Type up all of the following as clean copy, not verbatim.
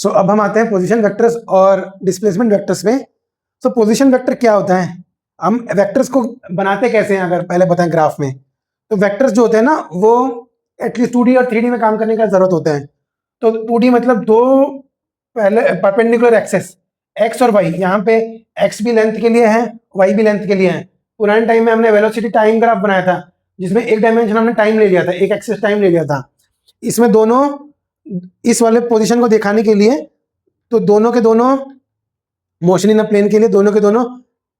सो अब हम आते हैं पोजीशन वेक्टर्स और डिस्प्लेसमेंट वेक्टर्स में। सो पोजीशन वेक्टर क्या होता है, हम वेक्टर्स को बनाते कैसे हैं अगर पहले बताएं ग्राफ में। तो वेक्टर्स जो होते हैं ना वो एटलीस्ट 2D और 3D में काम करने का जरूरत होता है। तो 2D मतलब दो पहले परपेंडिकुलर एक्सेस एक्स और वाई, यहाँ पे एक्स भी लेंथ के लिए है वाई भी लेंथ के लिए है। पुराने टाइम में हमने वेलोसिटी टाइम ग्राफ बनाया था जिसमें एक डायमेंशन हमने टाइम ले लिया था, एक एक्सेस टाइम ले लिया था। इसमें दोनों इस वाले पोजीशन को दिखाने के लिए तो दोनों के दोनों मोशन इन अ प्लेन के लिए दोनों के दोनों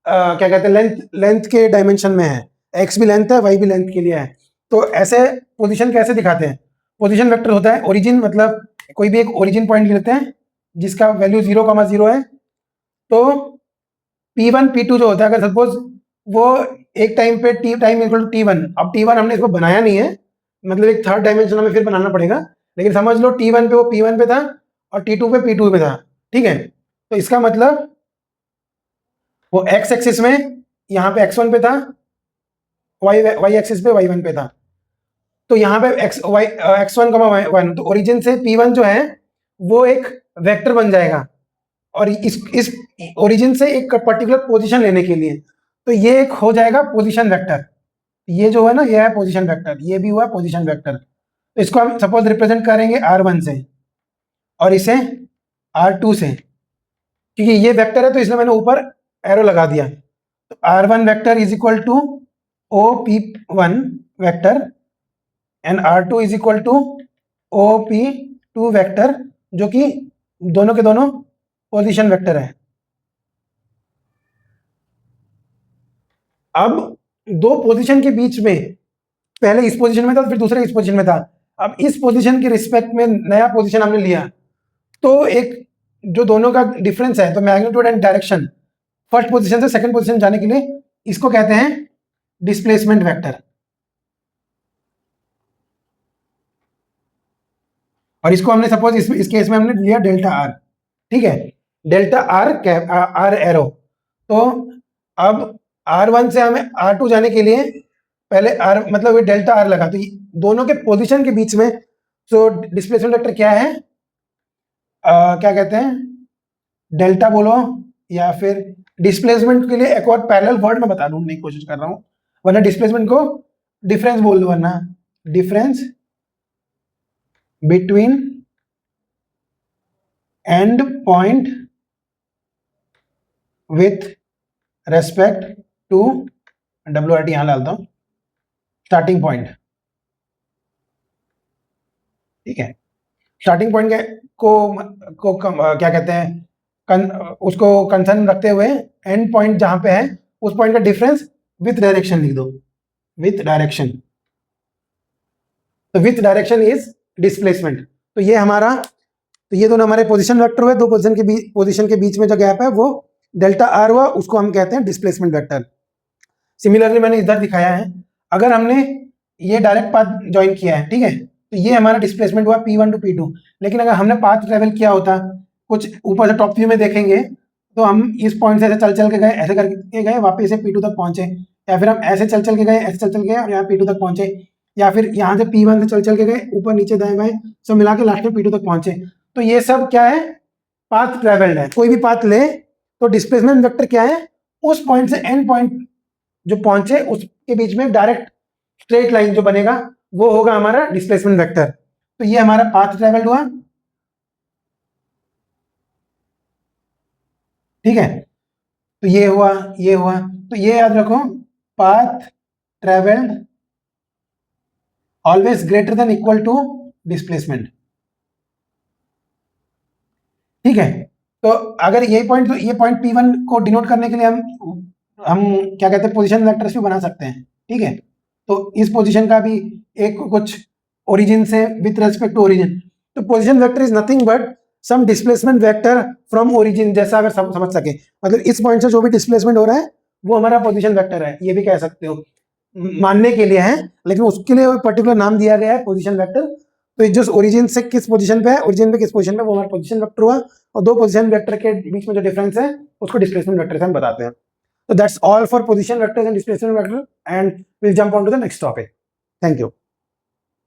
क्या कहते हैं लेंथ के डायमेंशन में है, एक्स भी लेंथ है वाई भी लेंथ के लिए है। तो ऐसे पोजीशन कैसे दिखाते हैं, पोजीशन वेक्टर होता है ओरिजिन, मतलब कोई भी एक ओरिजिन पॉइंट लेते हैं जिसका वैल्यू 0,0 है। तो P1 P2 जो होता है, अगर सपोज वो एक टाइम पे T time equal to T1, अब T1 हमने इसको बनाया नहीं है, मतलब एक थर्ड डायमेंशन हमें फिर बनाना पड़ेगा, लेकिन समझ लो T1 पे वो P1 पे था और T2 पे P2 पे था, ठीक है। तो इसका मतलब वो एक्स एक्सिस में यहाँ पे x1 पे था, वाई एक्सिस पे y1 पे था। तो यहाँ पे x1, y1, तो ओरिजिन से P1 जो है वो एक वेक्टर बन जाएगा और इस ओरिजिन से एक पर्टिकुलर पोजीशन लेने के लिए, तो ये एक हो जाएगा पोजीशन वेक्टर। ये जो है ना ये है पोजीशन वेक्टर, ये भी हुआ पोजीशन वेक्टर। तो इसको हम सपोज रिप्रेजेंट करेंगे R1 से और इसे R2 से, क्योंकि ये वेक्टर है तो इसलिए मैंने ऊपर एरो लगा दिया। तो R1 vector is equal to OP1 vector and R2 is equal to OP2 vector, जो कि दोनों के दोनों पोजीशन वेक्टर है। अब दो पोजीशन के बीच में, पहले इस पोजीशन में था फिर दूसरे इस पोजीशन में था, अब इस पोजीशन के रिस्पेक्ट में नया पोजीशन हमने लिया, तो एक जो दोनों का डिफरेंस है, तो magnitude and direction first position से सेकंड पोजीशन जाने के लिए, इसको कहते हैं डिस्प्लेसमेंट वेक्टर। और इसको हमने सपोज इस केस में हमने लिया डेल्टा आर, ठीक है, डेल्टा आर एरो। तो अब R1 से हमें R2 जाने के लिए पहले आर मतलब ये डेल्टा आर लगा, तो दोनों के पोजीशन के बीच में तो डिस्प्लेसमेंट वेक्टर क्या है, क्या कहते हैं, डेल्टा बोलो या फिर डिस्प्लेसमेंट के लिए एक और पैरेलल वर्ड मैं बता ढूंढने की कोशिश कर रहा हूं, वरना डिस्प्लेसमेंट को डिफरेंस बोल दो, वरना difference between end point with respect to WRT यहां डालता हूं, स्टार्टिंग पॉइंट, ठीक है। स्टार्टिंग पॉइंट को क्या कहते हैं, उसको कंसर्न रखते हुए एंड पॉइंट जहां पे है उस पॉइंट का डिफरेंस विथ डायरेक्शन लिख दो, विथ डायरेक्शन। तो विथ डायरेक्शन इज डिस्प्लेसमेंट। तो ये हमारा, तो ये दोनों हमारे पोजीशन वेक्टर हुए, दो पोजीशन के बीच में जो गैप है वो डेल्टा आर हुआ, उसको हम कहते हैं डिस्प्लेसमेंट वेक्टर। सिमिलरली मैंने इधर दिखाया है, अगर हमने ये डायरेक्ट पाथ ज्वाइन किया है, ठीक है, तो ये हमारा डिस्प्लेसमेंट हुआ P1 टू P2। लेकिन अगर हमने पाथ ट्रेवल किया होता, कुछ ऊपर से टॉप व्यू में देखेंगे तो हम इस पॉइंट से ऐसे चल चल के गए, ऐसे करके गए वापस से P2 तक पहुंचे, या फिर हम ऐसे चल चल के गए, ऐसे चल चल के गए और यहाँ P2 तक पहुंचे, या फिर यहाँ से P1 से चल चल के गए ऊपर नीचे दाएं बाएं सब मिला के लास्ट में P2 तक पहुंचे। तो ये सब क्या है, पाथ ट्रेवल्ड है। कोई भी पाथ ले तो डिस्प्लेसमेंट वेक्टर क्या है, उस पॉइंट से एंड पॉइंट जो पहुंचे उसके बीच में डायरेक्ट स्ट्रेट लाइन जो बनेगा वो होगा हमारा डिस्प्लेसमेंट वेक्टर। तो ये हमारा पाथ ट्रेवल्ड हुआ, ठीक है। तो ये हुआ, ये हुआ, तो ये याद रखो, path travelled always greater than equal to displacement, ठीक है। तो अगर ये पॉइंट, तो ये पॉइंट P1 को डिनोट करने के लिए हम क्या कहते हैं पोजीशन वेक्टर्स भी बना सकते हैं, ठीक है। तो इस पोजीशन का भी एक कुछ ओरिजिन से विथ रेस्पेक्ट टू ओरिजिन, तो position vector is nothing but some displacement vector from origin, जैसा अगर समझ सके, मतलब इस पॉइंट से जो भी डिस्प्लेसमेंट हो रहा है वो हमारा पोजीशन वेक्टर है, ये भी कह सकते हो, मानने के लिए है, लेकिन उसके लिए पर्टिकुलर नाम दिया गया है पोजीशन वेक्टर। तो जो ओरिजिन से किस पोजीशन पे है, ओरिजिन पे किस पोजीशन पे, वो हमारा पोजीशन वेक्टर हुआ, और दो पोजीशन वेक्टर के बीच में जो डिफरेंस है उसको डिस्प्लेसमेंट वेक्टर से हम बताते हैं। So that's all for position vectors and displacement vector, and we'll jump on to the next topic. Thank you.